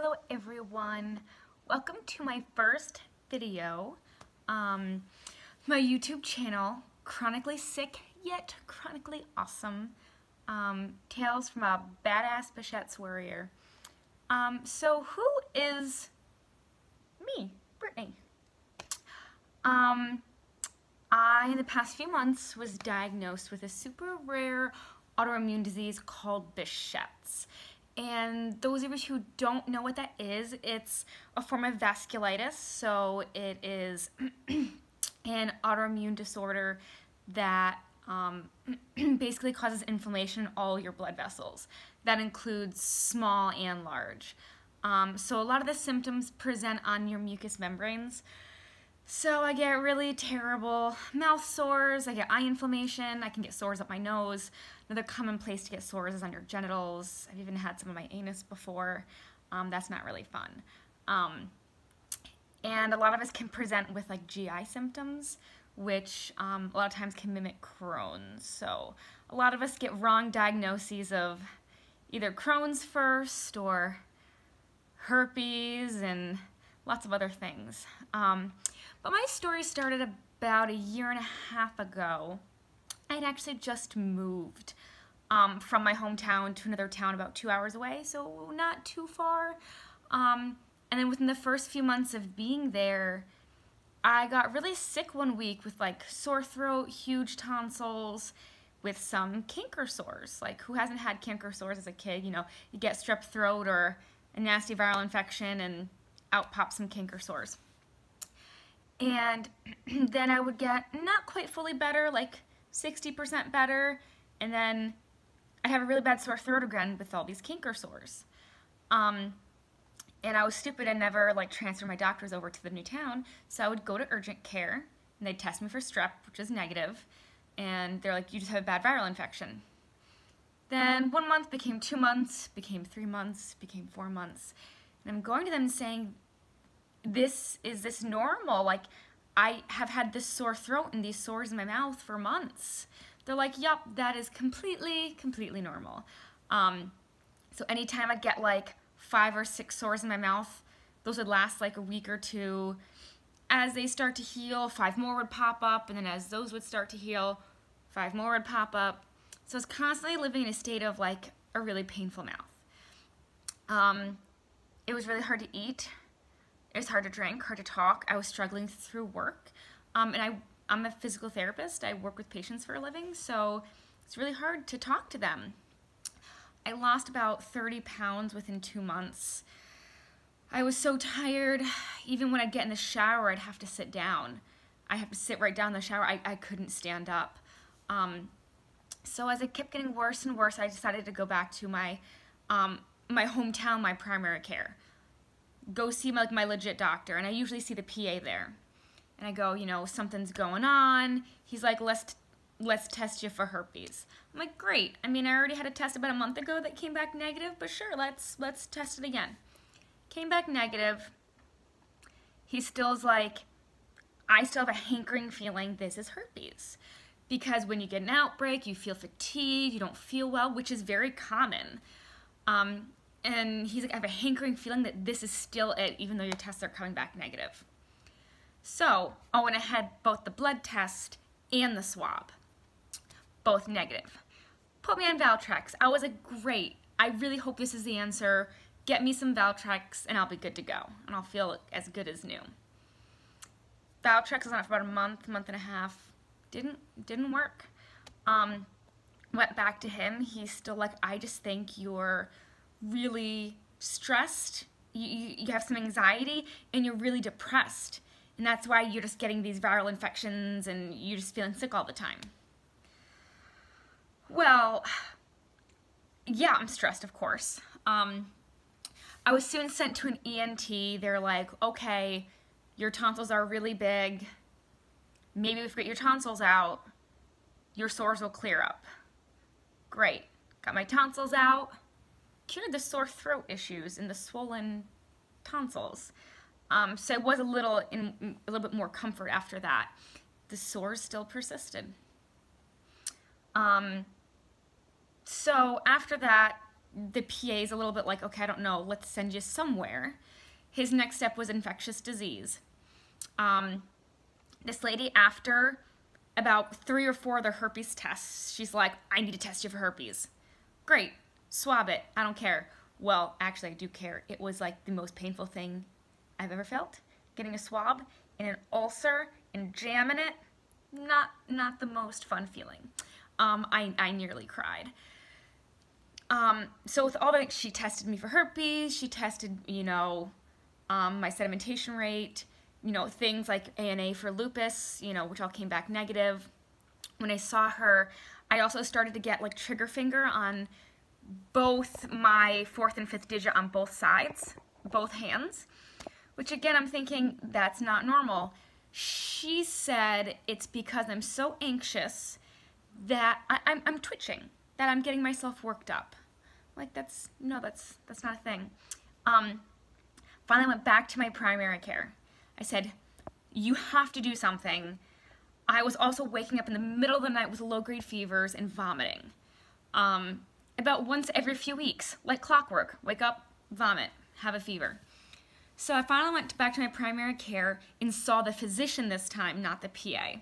Hello everyone, welcome to my first video, my YouTube channel, Chronically Sick Yet Chronically Awesome, Tales from a Badass behcet warrior. So who is me, Brittany? I, in the past few months, was diagnosed with a super rare autoimmune disease called behcet's. And those of you who don't know what that is, it's a form of vasculitis. So it is an autoimmune disorder that basically causes inflammation in all your blood vessels. That includes small and large. So a lot of the symptoms present on your mucous membranes. So I get really terrible mouth sores, I get eye inflammation, I can get sores up my nose. Another common place to get sores is on your genitals. I've even had some of my anus before. That's not really fun. And a lot of us can present with like GI symptoms, which a lot of times can mimic Crohn's. So a lot of us get wrong diagnoses of either Crohn's first or herpes and lots of other things. But my story started about a year and a half ago. I had actually just moved from my hometown to another town about 2 hours away, so not too far. And then within the first few months of being there, I got really sick one week with like sore throat, huge tonsils, with some canker sores. Like, who hasn't had canker sores as a kid? You know, you get strep throat or a nasty viral infection and out pop some canker sores. And then I would get not quite fully better, like 60% better, and then I'd have a really bad sore throat again with all these canker sores. And I was stupid and never like transferred my doctors over to the new town, so I would go to urgent care and they'd test me for strep, which is negative, and they're like, you just have a bad viral infection. Then 1 month became 2 months, became 3 months, became 4 months, and I'm going to them saying, is this normal? Like, I have had this sore throat and these sores in my mouth for months. They're like, yup, that is completely normal. So anytime I get like 5 or 6 sores in my mouth, those would last like a week or two. As they start to heal, 5 more would pop up, and then as those would start to heal, 5 more would pop up. So I was constantly living in a state of like a really painful mouth. It was really hard to eat. It was hard to drink, hard to talk. I was struggling through work. And I'm a physical therapist. I work with patients for a living, so it's really hard to talk to them. I lost about 30 pounds within 2 months. I was so tired. Even when I'd get in the shower, I'd have to sit down. I have to sit right down in the shower. I couldn't stand up. So as it kept getting worse and worse, I decided to go back to my hometown, my primary care. Go see my legit doctor, and I usually see the PA there. And I go, you know, something's going on. He's like, let's test you for herpes. I'm like, great. I mean, I already had a test about a month ago that came back negative, but sure, let's test it again. Came back negative. He still's like, I still have a hankering feeling this is herpes. Because when you get an outbreak, you feel fatigued, you don't feel well, which is very common. And he's like, I have a hankering feeling that this is still it, even though your tests are coming back negative. So I went ahead, both the blood test and the swab, both negative. Put me on Valtrex. I was like, great. I really hope this is the answer. Get me some Valtrex and I'll be good to go. And I'll feel as good as new. Valtrex was on it for about a month and a half. Didn't work. Went back to him. He's still like, I just think you're really stressed, you have some anxiety, and you're really depressed, and that's why you're just getting these viral infections and you're just feeling sick all the time. Well, yeah, I'm stressed, of course. I was soon sent to an ENT. They're like, okay, your tonsils are really big. Maybe if we get your tonsils out, your sores will clear up. Great. Got my tonsils out. Cured the sore throat issues and the swollen tonsils. So it was a little bit more comfort after that. The sores still persisted. So after that, the PA's a little bit like, okay, I don't know, let's send you somewhere. His next step was infectious disease. This lady, after about 3 or 4 of the herpes tests, she's like, I need to test you for herpes. Great, swab it, I don't care. Well, actually I do care. It was like the most painful thing I've ever felt. Getting a swab in an ulcer and jamming it, not the most fun feeling. I nearly cried. So with all that, she tested me for herpes, she tested, you know, my sedimentation rate, you know, things like ANA for lupus, you know, which all came back negative. When I saw her, I also started to get like trigger finger on both my 4th and 5th digit on both sides, both hands, which again, I'm thinking that's not normal. She said it's because I'm so anxious that I'm twitching, that I'm getting myself worked up. Like that's not a thing. Finally went back to my primary care. I said, you have to do something. I was also waking up in the middle of the night with low-grade fevers and vomiting. About once every few weeks, like clockwork. Wake up, vomit, have a fever. So I finally went back to my primary care and saw the physician this time, not the PA.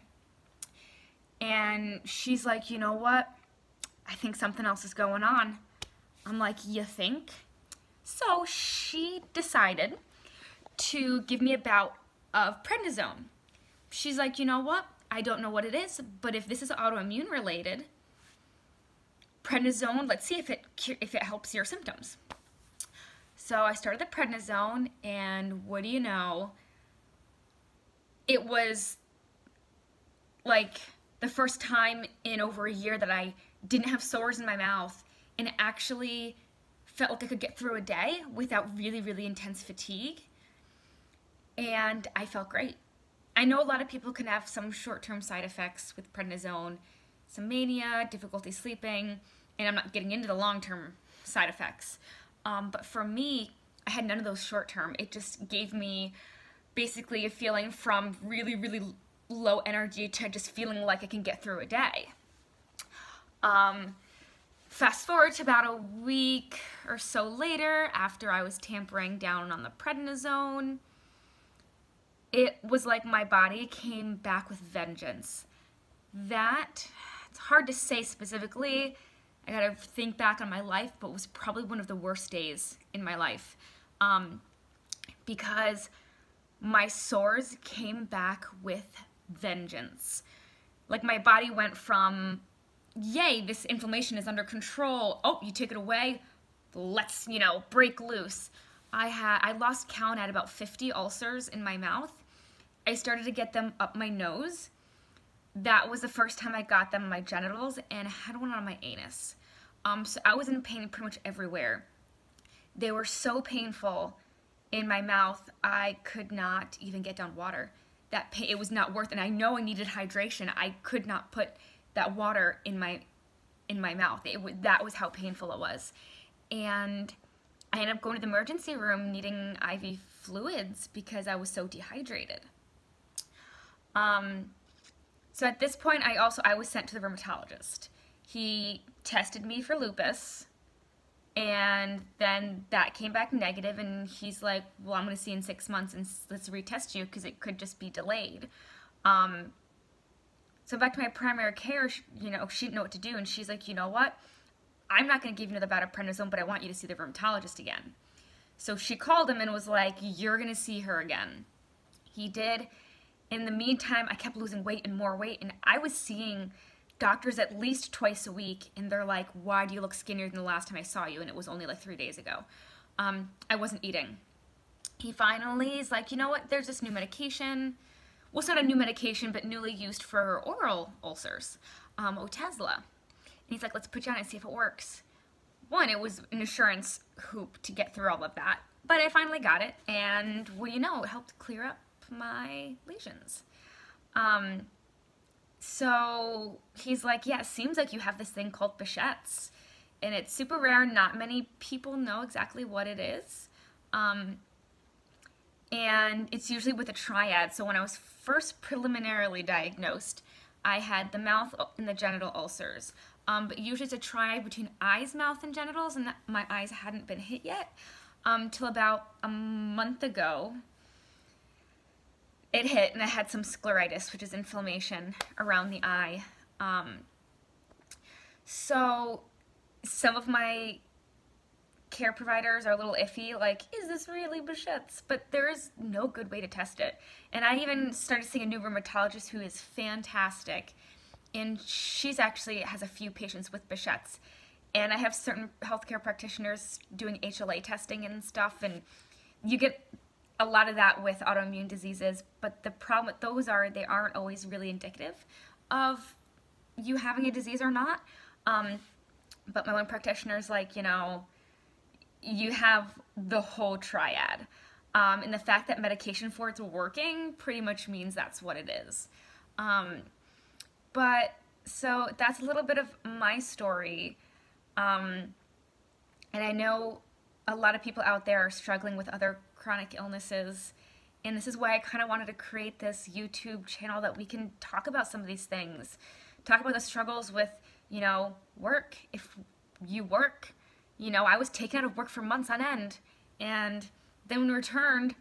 And she's like, you know what? I think something else is going on. I'm like, you think? So she decided to give me a bout of prednisone. She's like, you know what? I don't know what it is, but if this is autoimmune related, prednisone, let's see if it helps your symptoms. So I started the prednisone, and what do you know? It was like the first time in over a year that I didn't have sores in my mouth and actually felt like I could get through a day without really, really intense fatigue. And I felt great. I know a lot of people can have some short-term side effects with prednisone, some mania, difficulty sleeping, and I'm not getting into the long-term side effects. But for me, I had none of those short-term. It just gave me basically a feeling from really, really low energy to just feeling like I can get through a day. Fast forward to about a week or so later, after I was tampering down on the prednisone, it was like my body came back with vengeance. That, it's hard to say specifically, I gotta think back on my life, but it was probably one of the worst days in my life. Because my sores came back with vengeance. Like my body went from, yay, this inflammation is under control. Oh, you take it away, let's, you know, break loose. I lost count at about 50 ulcers in my mouth. I started to get them up my nose. That was the first time I got them in my genitals, and I had one on my anus. So I was in pain pretty much everywhere. They were so painful in my mouth, I could not even get down water. That pain, it was not worth it. And I know I needed hydration. I could not put that water in my mouth. That was how painful it was. And I ended up going to the emergency room needing IV fluids because I was so dehydrated. So at this point, I was sent to the rheumatologist. He tested me for lupus, and then that came back negative, and he's like, well, I'm going to see you in 6 months, and let's retest you because it could just be delayed. So back to my primary care, you know, she didn't know what to do, and she's like, you know what? I'm not going to give you another bout of prednisone, but I want you to see the rheumatologist again. So she called him and was like, you're going to see her again. He did. In the meantime, I kept losing weight and more weight, and I was seeing doctors at least twice a week, and they're like, why do you look skinnier than the last time I saw you? And it was only like 3 days ago. I wasn't eating. He finally is like, you know what, there's this new medication. Well, it's not a new medication, but newly used for oral ulcers, Otezla. And he's like, let's put you on it and see if it works. One, it was an insurance hoop to get through all of that, but I finally got it, and what do you know, it helped clear up my lesions. So he's like, yeah, it seems like you have this thing called behcet's, and it's super rare. Not many people know exactly what it is. And it's usually with a triad. So when I was first preliminarily diagnosed, I had the mouth and the genital ulcers. but usually it's a triad between eyes, mouth, and genitals, and my eyes hadn't been hit yet till about a month ago. It hit, and I had some scleritis, which is inflammation around the eye. So some of my care providers are a little iffy, like, is this really behcet's? But there is no good way to test it. And I even started seeing a new rheumatologist who is fantastic, and she's actually has a few patients with behcet's. And I have certain healthcare practitioners doing HLA testing and stuff, and you get a lot of that with autoimmune diseases, but the problem with those are they aren't always really indicative of you having a disease or not. But my one practitioner is like, you know, you have the whole triad. And the fact that medication for it's working pretty much means that's what it is. But so that's a little bit of my story. And I know a lot of people out there are struggling with other chronic illnesses, and this is why I kind of wanted to create this YouTube channel that we can talk about some of these things, talk about the struggles with, you know, work. If you work, you know, I was taken out of work for months on end, and then when returned,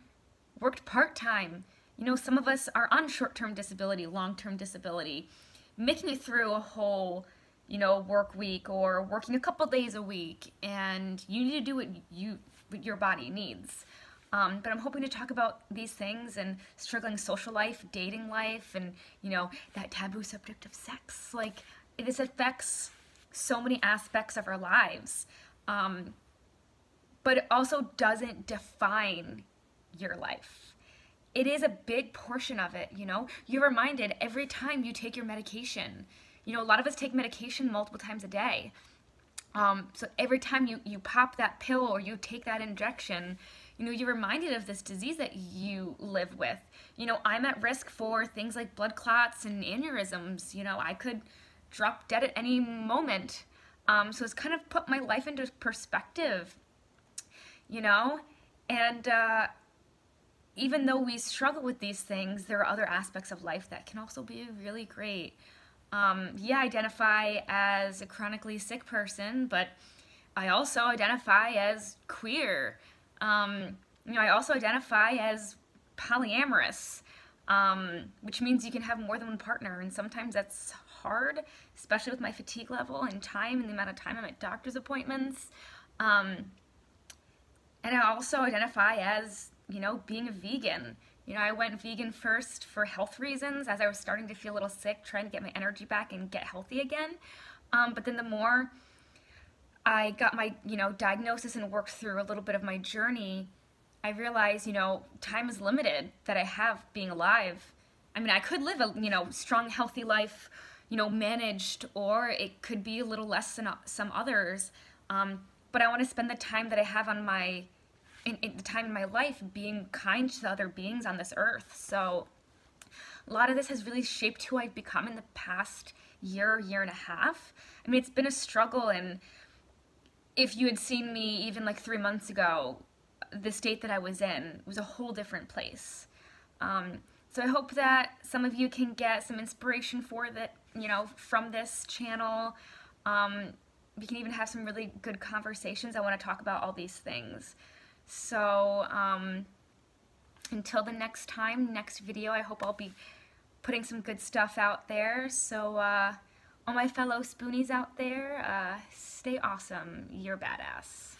worked part-time. You know, some of us are on short-term disability, long-term disability, making it through a whole, you know, work week or working a couple days a week, and you need to do what your body needs. But I'm hoping to talk about these things and struggling social life, dating life, and, you know, that taboo subject of sex. Like, this affects so many aspects of our lives. But it also doesn't define your life. It is a big portion of it, you know? You're reminded every time you take your medication. You know, a lot of us take medication multiple times a day. So every time you pop that pill or you take that injection, you know, you're reminded of this disease that you live with. You know, I'm at risk for things like blood clots and aneurysms. You know, I could drop dead at any moment. So it's kind of put my life into perspective, you know? And even though we struggle with these things, there are other aspects of life that can also be really great. Yeah, I identify as a chronically sick person, but I also identify as queer. You know, I also identify as polyamorous, which means you can have more than one partner, and sometimes that's hard, especially with my fatigue level and time and the amount of time I'm at doctor's appointments. And I also identify as, you know, being a vegan. You know, I went vegan first for health reasons as I was starting to feel a little sick, trying to get my energy back and get healthy again. But then the more I got my, you know, diagnosis and worked through a little bit of my journey, I realized, you know, time is limited that I have being alive. I mean, I could live a, you know, strong, healthy life, you know, managed, or it could be a little less than some others. But I want to spend the time that I have on my, in the time in my life being kind to other beings on this earth. So a lot of this has really shaped who I've become in the past year and a half. I mean, it's been a struggle, and if you had seen me even like 3 months ago, the state that I was in was a whole different place. So I hope that some of you can get some inspiration for that, you know, from this channel. We can even have some really good conversations. I want to talk about all these things. So until the next time, next video, I hope I'll be putting some good stuff out there. So all my fellow spoonies out there, stay awesome. You're badass.